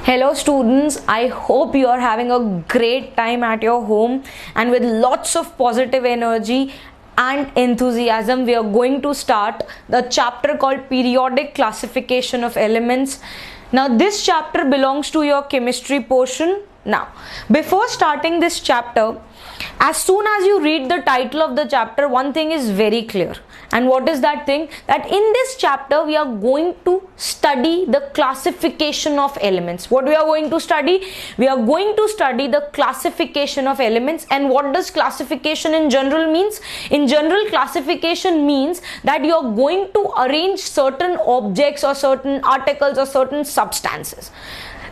Hello students, I hope you are having a great time at your home and with lots of positive energy and enthusiasm we are going to start the chapter called Periodic Classification of Elements. Now this chapter belongs to your chemistry portion. Now before starting this chapter, as soon as you read the title of the chapter, one thing is very clear. And what is that thing? That in this chapter we are going to study the classification of elements. What we are going to study? We are going to study the classification of elements. And what does classification in general means? In general, classification means that you are going to arrange certain objects or certain articles or certain substances.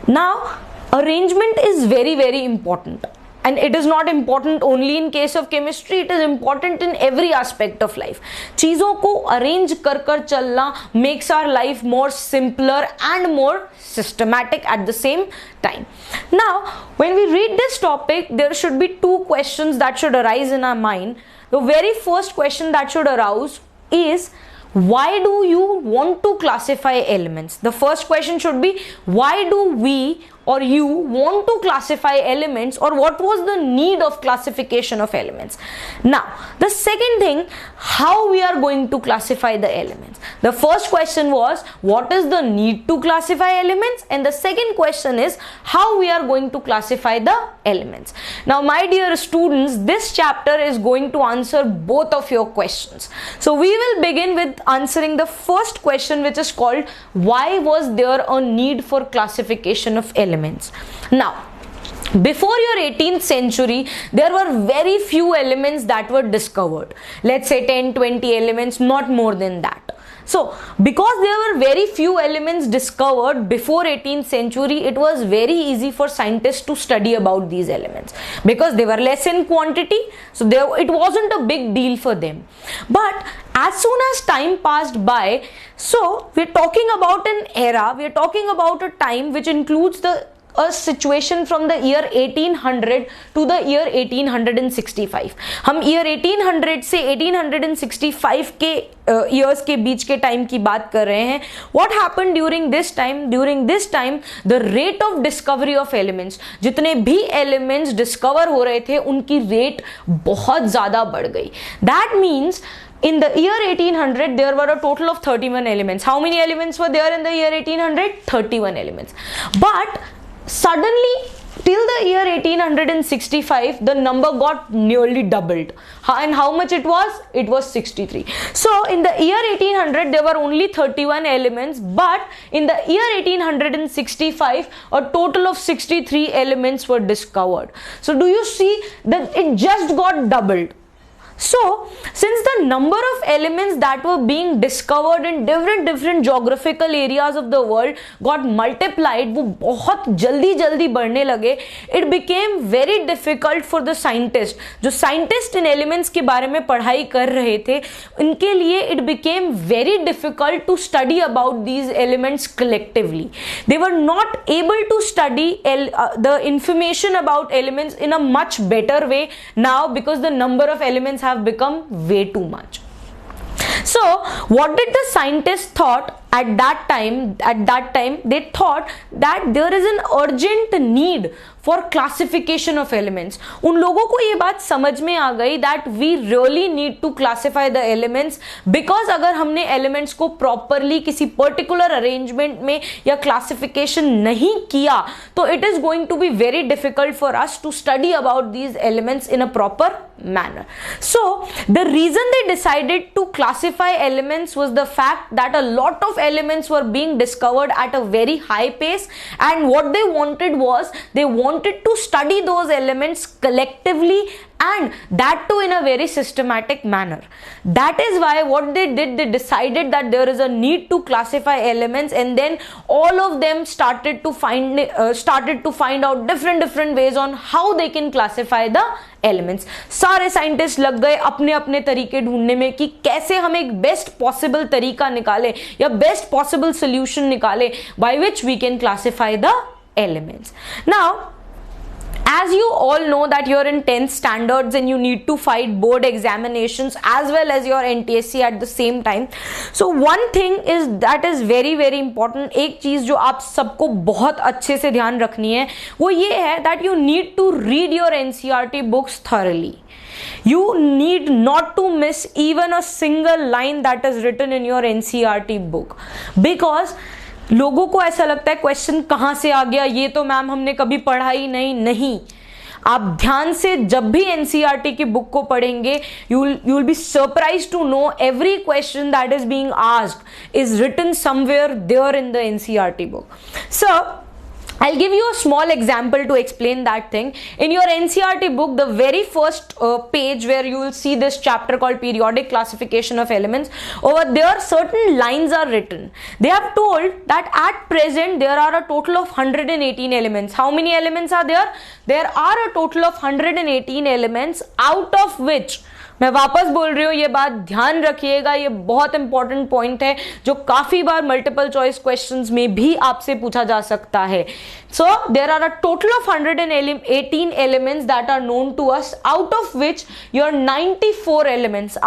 Now, arrangement is very, very important. And it is not important only in case of chemistry, it is important in every aspect of life. चीज़ों को arrange कर चलना makes our life more simpler and more systematic at the same time. Now, when we read this topic, there should be two questions that should arise in our mind. The very first question that should arouse is, why do you want to classify elements? The first question should be, why do we or you want to classify elements, or what was the need of classification of elements? Now, the second thing, how we are going to classify the elements. The first question was, what is the need to classify elements? And the second question is, how we are going to classify the elements. Now, my dear students, this chapter is going to answer both of your questions. So, we will begin with answering the first question, which is called, why was there a need for classification of elements? Now, before your 18th century, there were very few elements that were discovered. Let's say 10-20 elements, not more than that. So, because there were very few elements discovered before 18th century, it was very easy for scientists to study about these elements because they were less in quantity. So, it wasn't a big deal for them. But as soon as time passed by, so we're talking about an era, we're talking about a time which includes a situation from the year 1800 to the year 1865. हम year 1800 से 1865 के years के बीच के time की बात कर रहे हैं. What happened during this time? During this time, the rate of discovery of elements, जितने भी elements discover हो रहे थे, उनकी rate बहुत ज़्यादा बढ़ गई. That means in the year 1800, there were a total of 31 elements. How many elements were there in the year 1800? 31 elements. But suddenly, till the year 1865, the number got nearly doubled. And how much it was? It was 63. So, in the year 1800, there were only 31 elements. But in the year 1865, a total of 63 elements were discovered. So, do you see that it just got doubled? So, since the number of elements that were being discovered in different geographical areas of the world got multiplied, वो बहुत जल्दी बढ़ने लगे, it became very difficult for the scientists. जो scientists इन elements के बारे में पढ़ाई कर रहे थे, उनके लिए it became very difficult to study about these elements collectively. They were not able to study the information about elements in a much better way now because the number of elements have become way too much. So, what did the scientists thought at that time? At that time, they thought that there is an urgent need for classification of elements. उन लोगों को ये बात समझ में आ गई that we really need to classify the elements because अगर हमने elements को properly किसी particular arrangement में या classification नहीं किया तो it is going to be very difficult for us to study about these elements in a proper manner. So, the reason they decided to classify elements was the fact that a lot of elements were being discovered at a very high pace, and what they wanted was they wanted to study those elements collectively, and that too in a very systematic manner. That is why what they did, they decided that there is a need to classify elements, and then all of them started to find out different ways on how they can classify the elements. सारे scientist लग गए अपने अपने तरीके ढूंढने में कि कैसे हम एक बेस्ट पॉसिबल तरीका निकालें या बेस्ट पॉसिबल सोल्यूशन निकालें by which we can classify the elements. Now, as you all know that you're in 10th standards and you need to fight board examinations as well as your NTSC at the same time. So one thing is that is very very important. एक चीज जो आप सबको बहुत अच्छे से ध्यान रखनी है वो ये है that you need to read your NCERT books thoroughly. You need not to miss even a single line that is written in your NCERT book, because लोगों को ऐसा लगता है क्वेश्चन कहाँ से आ गया, ये तो मैम हमने कभी पढ़ा ही नहीं. आप ध्यान से जब भी एनसीईआरटी की बुक को पढ़ेंगे you will be surprise to know every question that is being asked is written somewhere there in the NCERT book. So I'll give you a small example to explain that thing. In your NCERT book, the very first page where you will see this chapter called periodic classification of elements, over there certain lines are written. They have told that at present there are a total of 118 elements. How many elements are there? There are a total of 118 elements, out of which, मैं वापस बोल रही हूँ, ये बात ध्यान रखिएगा, ये बहुत इंपॉर्टेंट पॉइंट है जो काफी बार मल्टीपल चॉइस क्वेश्चंस में भी आपसे पूछा जा सकता है. So there are a total of 118 elements that are known to us, out of which your 94 elements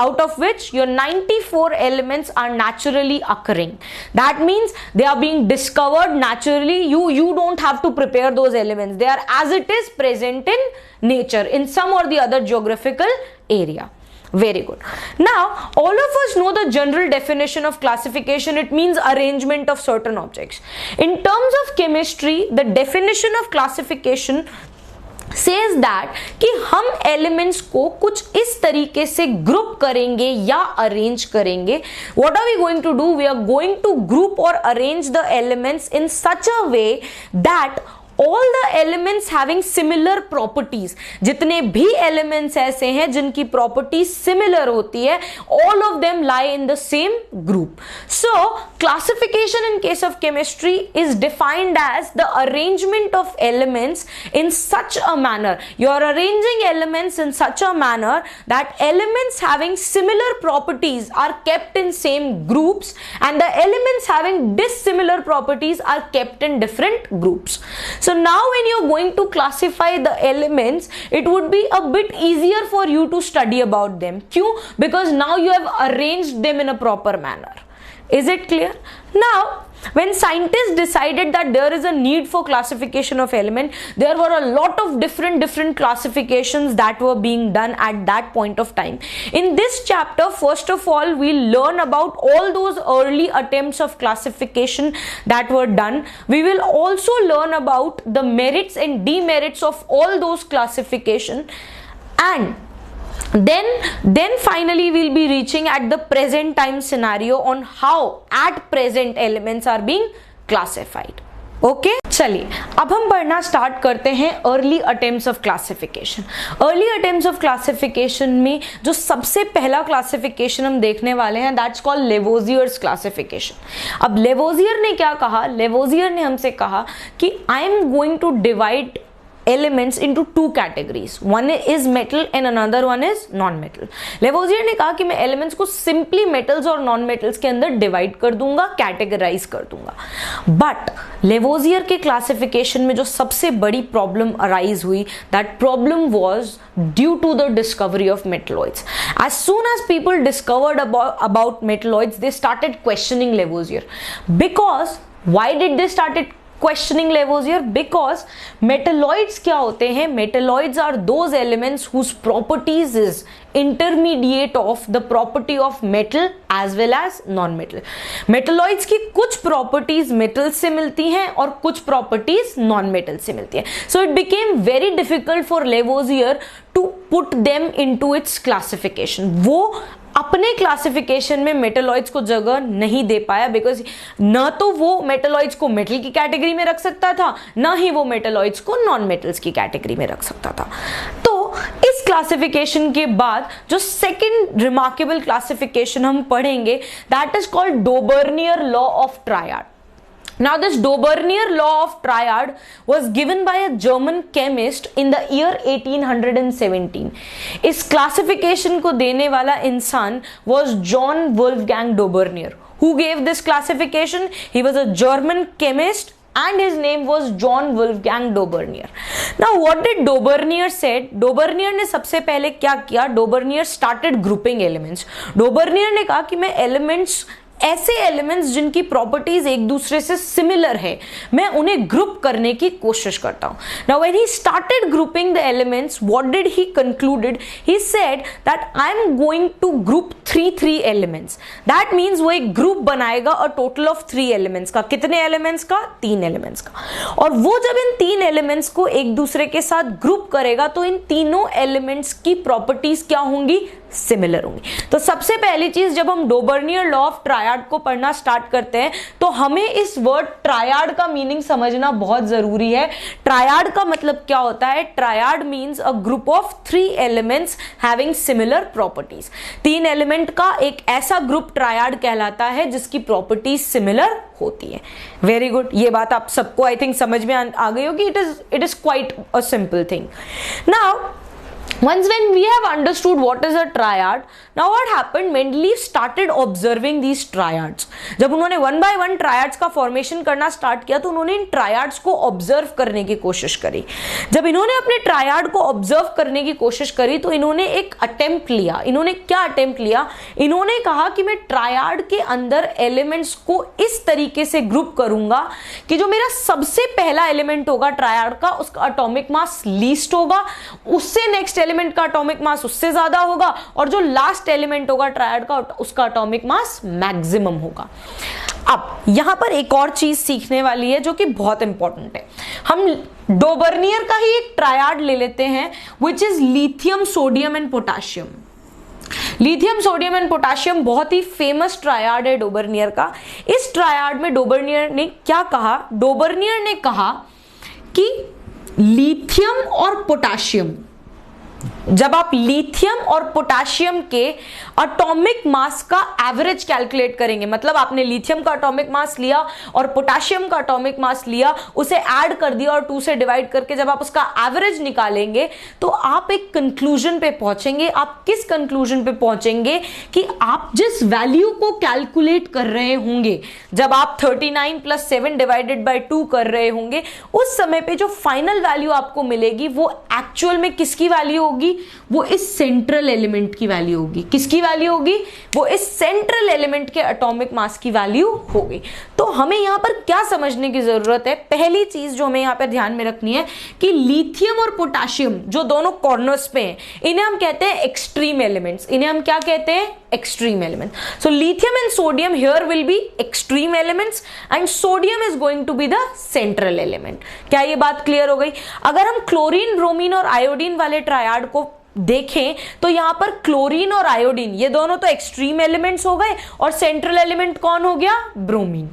are naturally occurring. That means they are being discovered naturally. You don't have to prepare those elements. They are as it is present in nature in some or the other geographical area. Very good. Now, all of us know the general definition of classification. It means arrangement of certain objects. In terms of chemistry, the definition of classification says that कि हम elements को कुछ इस तरीके से group करेंगे या arrange करेंगे. What are we going to do? We are going to group or arrange the elements in such a way that all the elements having similar properties, जितने भी elements ऐसे हैं जिनकी properties similar होती है, all of them lie in the same group. So classification in case of chemistry is defined as the arrangement of elements in such a manner. You are arranging elements in such a manner that elements having similar properties are kept in same groups and the elements having dissimilar properties are kept in different groups. So now when you're going to classify the elements, it would be a bit easier for you to study about them. Kyun? Because now you have arranged them in a proper manner. Is it clear? Now, when scientists decided that there is a need for classification of element, there were a lot of different classifications that were being done at that point of time. In this chapter, first of all, we'll learn about all those early attempts of classification that were done. We will also learn about the merits and demerits of all those classification, and then finally we'll be reaching at the present time scenario on how at present elements are being classified. Okay चलिए अब हम पढ़ना start करते हैं early attempts of classification. Early attempts of classification में जो सबसे पहला क्लासिफिकेशन हम देखने वाले हैं दैट्स कॉल्ड लेवोजियर्स क्लासिफिकेशन. अब लेवोजियर ने क्या कहा? लेवोजियर ने हमसे कहा कि I am going to divide elements into two categories. One is metal and another one is non-metal. Lavoisier ने कहा कि मैं elements को simply metals और non-metals के अंदर divide कर दूंगा, categorize कर दूंगा. But लेवोजियर के classification में जो सबसे बड़ी problem arise हुई, that problem was due to the discovery of metalloids. As soon as people discovered about metalloids, they started questioning Lavoisier. Because why did they started questioning Lavoisier? Because metalloids क्या होते हैं? Metalloids are those elements whose properties is intermediate of the property of metal as well as non-metal. Metalloids की कुछ properties metal से मिलती हैं और कुछ properties non-metal से मिलती हैं. So it became very difficult for Lavoisier to put them into its classification. वो अपने क्लासिफिकेशन में मेटलॉइड्स को जगह नहीं दे पाया, बिकॉज न तो वो मेटलॉइड्स को मेटल की कैटेगरी में रख सकता था, न ही वो मेटलॉइड्स को नॉन मेटल्स की कैटेगरी में रख सकता था. तो इस क्लासिफिकेशन के बाद जो सेकंड रिमार्केबल क्लासिफिकेशन हम पढ़ेंगे that is called Dobereiner law of triad. Now this Dobernier law of triad was given by a German chemist in the year 1817. इस classification को देने वाला इंसान was John Wolfgang Dobernier. Who gave this classification? He was a German chemist and his name was John Wolfgang Dobernier. Now what did Dobernier said? Dobernier ने सबसे पहले क्या किया? Dobernier started grouping elements. Dobernier ने कहा कि मैं elements, ऐसे एलिमेंट्स जिनकी प्रॉपर्टीज एक दूसरे से सिमिलर है, मैं उन्हें ग्रुप करने की कोशिश करता हूं. Now when he started grouping the elements, what did he concluded? He said that I am going to group three elements. That means वो एक ग्रुप बनाएगा अ टोटल ऑफ 3 एलिमेंट्स का. कितने एलिमेंट्स का? 3 एलिमेंट्स का. और वो जब इन 3 एलिमेंट्स को एक दूसरे के साथ ग्रुप करेगा तो इन तीनों एलिमेंट्स की प्रॉपर्टीज क्या होंगी? सिमिलर होंगी. तो सबसे पहली चीज, जब हम डोबर्नियर लॉ ऑफ ट्रायड को पढ़ना स्टार्ट करते हैं तो हमें इस वर्ड ट्रायड का मीनिंग समझना बहुत जरूरी है. ट्रायड का मतलब क्या होता है? Triad means a group of 3 elements having similar properties. 3 element का एक ऐसा ग्रुप ट्रायड कहलाता है जिसकी प्रॉपर्टीज सिमिलर होती है. Very good. ये बात आप सबको आई थिंक समझ में आ गई होगी. It is quite a simple thing. Now once when we have understood what is a triad, now what happened? Mendeleev started observing these triads. जब उन्होंने 1 by 1 triads का फॉर्मेशन करना स्टार्ट किया तो उन्होंने इन triads को ऑब्जर्व करने की कोशिश करी. जब इन्होंने अपने ट्रायड को ऑब्जर्व करने की कोशिश करी तो इन्होंने एक अटेम्प्ट लिया. इन्होंने क्या अटेम्प्ट लिया? इन्होंने कहा कि मैं ट्रायड के अंदर एलिमेंट्स को इस तरीके से ग्रुप करूंगा कि जो मेरा सबसे पहला एलिमेंट होगा ट्रायड का, उसका एटॉमिक मास लीस्ट होगा, उससे नेक्स्ट एलिमेंट का एटॉमिक मास उससे ज्यादा होगा, और जो लास्ट एलिमेंट होगा ट्रायड का, उसका एटॉमिक मास मैक्सिमम होगा. अब यहां पर एक और चीज सीखने वाली है जो कि बहुत इंपॉर्टेंट है. हम डोबर्नियर का ही एक ट्रायड ले लेते हैं, which is lithium, sodium and potassium. Lithium, sodium and potassium बहुत ही फेमस ट्रायड है डोबर्नियर का. इस ट्रायड में डोबर्नियर ने क्या कहा? डोबर्नियर ने कहा कि लिथियम और पोटाशियम, जब आप लिथियम और पोटाशियम के एटॉमिक मास का एवरेज कैलकुलेट करेंगे, मतलब आपने लिथियम का एटॉमिक मास लिया और पोटाशियम का एटॉमिक मास लिया, उसे ऐड कर दिया और 2 से डिवाइड करके जब आप उसका एवरेज निकालेंगे तो आप एक कंक्लूजन पे पहुंचेंगे. आप किस कंक्लूजन पे पहुंचेंगे? कि आप जिस वैल्यू को कैलकुलेट कर रहे होंगे, जब आप 39 + 7 डिवाइडेड बाय 2 कर रहे होंगे, उस समय पे जो फाइनल वैल्यू आपको मिलेगी वो एक्चुअल में किसकी वैल्यू होगी? वो इस सेंट्रल एलिमेंट की वैल्यू होगी. किसकी वैल्यू होगी? वो इस सेंट्रल एलिमेंट के एटॉमिक मास की वैल्यू होगी. तो हमें यहां पर क्या समझने की जरूरत है? पहली चीज जो हमें यहां पर ध्यान में रखनी है कि लिथियम और पोटाशियम जो दोनों कॉर्नर्स पे हैं, इन्हें हम कहते हैं एक्सट्रीम एलिमेंट्स. इन्हें हम क्या कहते हैं? Extreme element. So lithium and sodium here will be extreme elements and sodium is going to be the central element. क्या ये बात क्लियर हो गई? अगर हम क्लोरीन, ब्रोमीन और आयोडीन वाले ट्रायड को देखें तो यहां पर क्लोरीन और आयोडीन ये दोनों तो एक्सट्रीम एलिमेंट्स हो गए और सेंट्रल एलिमेंट कौन हो गया? ब्रोमीन.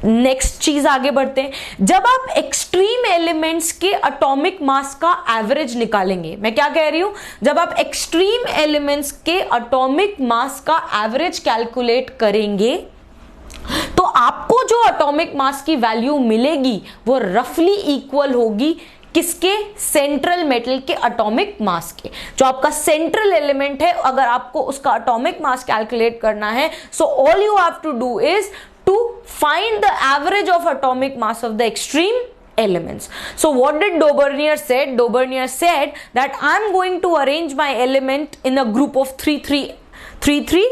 नेक्स्ट चीज आगे बढ़ते हैं. जब आप एक्सट्रीम एलिमेंट्स के एटॉमिक मास का एवरेज निकालेंगे, मैं क्या कह रही हूं? जब आप एक्सट्रीम एलिमेंट्स के एटॉमिक मास का एवरेज कैलकुलेट करेंगे तो आपको जो एटॉमिक मास की वैल्यू मिलेगी वो रफली इक्वल होगी किसके? सेंट्रल मेटल के एटॉमिक मास के. जो आपका सेंट्रल एलिमेंट है, अगर आपको उसका एटॉमिक मास कैलकुलेट करना है, so all you have to do is to find the average of atomic mass of the extreme elements. So what did Dobernier said? Dobernier said that I'm going to arrange my element in a group of 3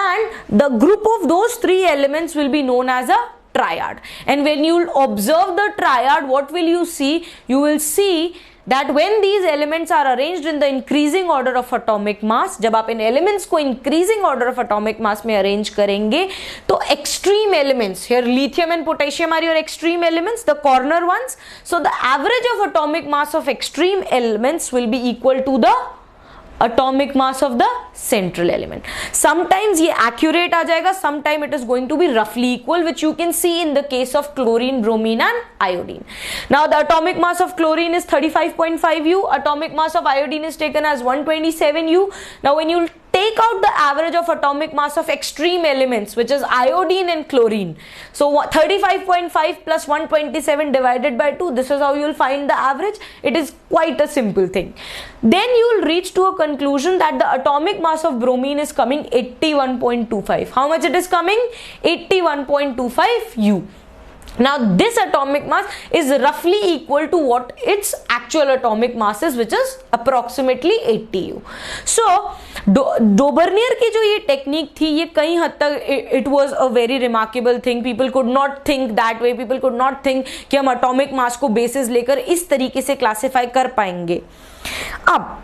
and the group of those 3 elements will be known as a triad. And when you observe the triad, what will you see? You will see that when these elements are arranged in the increasing order of atomic mass, जब आप इन elements को increasing order of atomic mass में arrange करेंगे तो extreme elements, here lithium and potassium are your extreme elements, the corner ones, so the average of atomic mass of extreme elements will be equal to the atomic mass of the central element. Sometimes ये accurate आ जाएगा, sometime it is going to be roughly equal, which you can see in the case of chlorine, bromine and iodine. Now the atomic mass of chlorine is 35.5 U, atomic mass of iodine is taken as 127 U. Now when you take out the average of atomic mass of extreme elements, which is iodine and chlorine, so 35.5 plus 127 divided by 2, this is how you will find the average. It is quite a simple thing. Then you will reach to a conclusion that the atomic mass of bromine is coming 81.25. How much it is coming? 81.25 U. Now this atomic mass is roughly equal to what its actual atomic mass is, which is approximately 80U. So डोबर्नियर की जो ये technique थी, ये कई हद तक it was a very remarkable thing. People could not think that way, people could not think कि हम एटॉमिक मास को बेसिस लेकर इस तरीके से क्लासिफाई कर पाएंगे. अब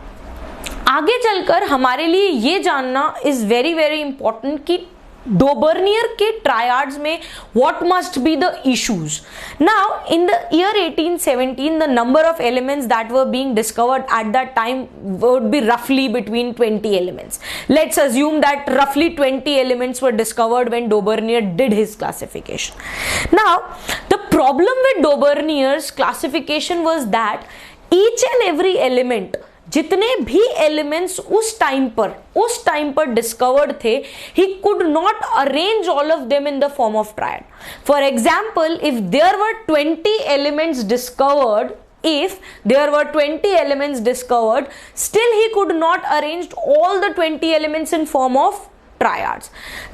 आगे चलकर हमारे लिए ये जानना इज वेरी वेरी इंपॉर्टेंट कि डोबर्नियर के ट्रायड्स में what must be the issues. Now in the year 1817 the number of elements that were being discovered at that time would be roughly between 20 elements. Let's assume that roughly 20 elements were discovered when Daubernier did his classification. Now the problem with Daubernier's classification was that each and every element, जितने भी elements उस time पर discovered थे, he could not arrange all of them in the form of triad. For example, if there were 20 elements discovered, still he could not arrange all the 20 elements in form of triads.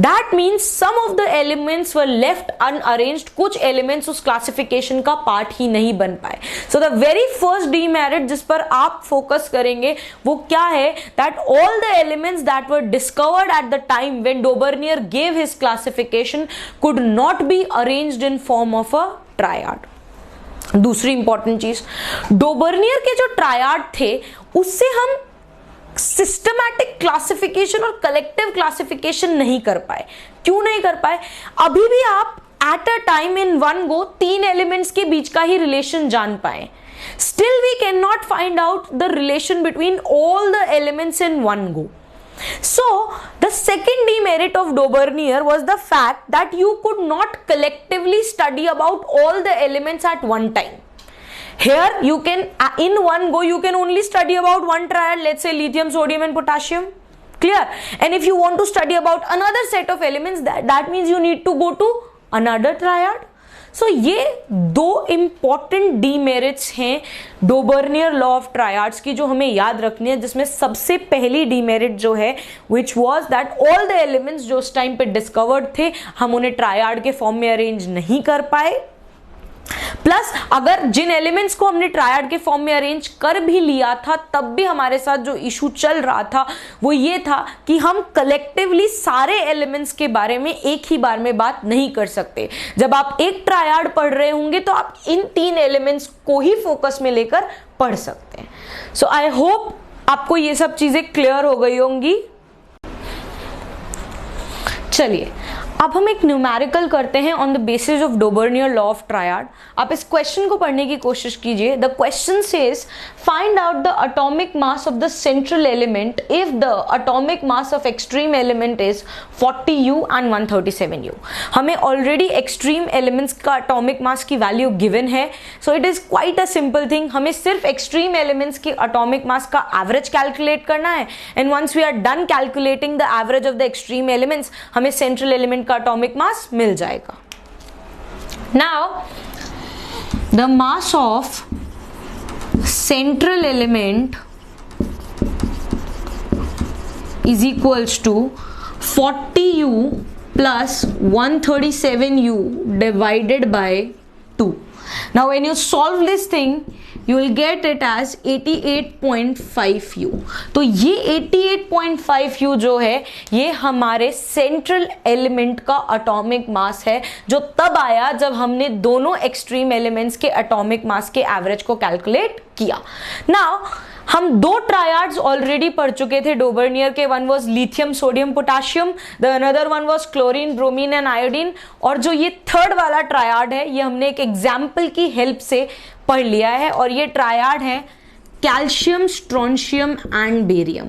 That means some of the elements were left unarranged. कुछ elements उस classification का part ही नहीं बन पाए. So the very first demerit जिस पर आप focus करेंगे वो क्या है, that all the elements that were discovered at the time when Daubernier gave his classification could not be arranged in form of a triad. दूसरी इंपॉर्टेंट चीज, डोबर्नियर के जो ट्रायड थे उससे हम सिस्टमैटिक क्लासिफिकेशन और कलेक्टिव क्लासिफिकेशन नहीं कर पाए. क्यों नहीं कर पाए? अभी भी आप at a time in one go 3 elements के बीच का ही रिलेशन जान पाए. Still we can not find out the relation between all the elements in one go. So the second demerit of Daubernier was the fact that you could not collectively study about all the elements at one time. Here you can, in one go you can only study about one triad, let's say lithium, sodium and potassium. Clear? And if you want to study about another set of elements, that means you need to go to another triad. So ये दो important demerits हैं डोबर्नियर law of triads की जो हमें याद रखनी है, जिसमें सबसे पहली demerit जो है which was that all the elements जो उस टाइम पे डिस्कवर्ड थे हम उन्हें ट्रायड के फॉर्म में अरेंज नहीं कर पाए. प्लस अगर जिन एलिमेंट्स को हमने ट्रायड के फॉर्म में अरेंज कर भी लिया था तब भी हमारे साथ जो इशू चल रहा था वो ये था कि हम कलेक्टिवली सारे एलिमेंट्स के बारे में एक ही बार में बात नहीं कर सकते. जब आप एक ट्रायड पढ़ रहे होंगे तो आप इन 3 एलिमेंट्स को ही फोकस में लेकर पढ़ सकते हैं. सो आई होप आपको ये सब चीजें क्लियर हो गई होंगी. चलिए अब हम एक न्यूमेरिकल करते हैं on the basis of Dobereiner law of triad. आप इस क्वेश्चन को पढ़ने की कोशिश कीजिए. The question says find out the atomic mass of the central element if the atomic mass of extreme element is 40U and 137U. हमें already extreme elements का atomic mass की वैल्यू गिवन है, so it is quite a simple thing. हमें सिर्फ extreme elements की atomic mass का average calculate करना है and once we are done calculating the average of the extreme elements हमें सेंट्रल एलिमेंट का एटॉमिक मास मिल जाएगा. Now the mass of central element is equals to 40U plus 137U divided by 2. Now when you solve this thing you will get it as 88.5U. तो ये 88.5U जो है ये हमारे central element का atomic मास है, जो तब आया जब हमने दोनों एक्सट्रीम एलिमेंट्स के एटॉमिक मास के एवरेज को कैलकुलेट किया. नाउ हम 2 ट्रायड्स ऑलरेडी पढ़ चुके थे डोबर्नियर के. One was lithium sodium potassium, the another one was chlorine bromine and iodine. और जो ये थर्ड वाला ट्रायड है ये हमने एक एग्जाम्पल की हेल्प से पढ़ लिया है और ये ट्रायड है कैल्शियम, स्ट्रोंशियम एंड बेरियम.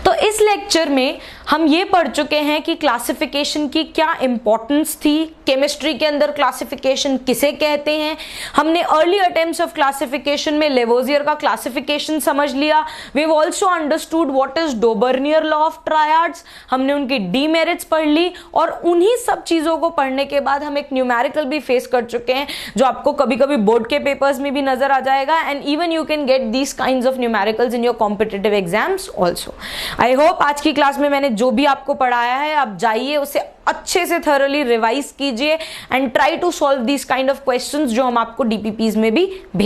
तो इस लेक्चर में हम ये पढ़ चुके हैं कि क्लासिफिकेशन की क्या इंपॉर्टेंस थी, केमिस्ट्री के अंदर क्लासिफिकेशन किसे कहते हैं. हमने अर्ली अटेम्प्ट्स ऑफ क्लासिफिकेशन में लेवोजियर का क्लासिफिकेशन समझ लिया. We have also understood what is Dobereiner law of triads. हमने उनकी डीमेरिट्स पढ़ ली और उन्हीं सब चीजों को पढ़ने के बाद हम एक न्यूमेरिकल भी फेस कर चुके हैं जो आपको कभी कभी बोर्ड के पेपर्स में भी नजर आ जाएगा. And even you can get these kinds of numericals in your competitive exams also. I hope आज की क्लास में मैंने जो भी आपको पढ़ाया है आप जाइए उसे अच्छे से थॉरली रिवाइज कीजिए and try to solve this kind of questions जो हम आपको डीपीपीज में भी भेज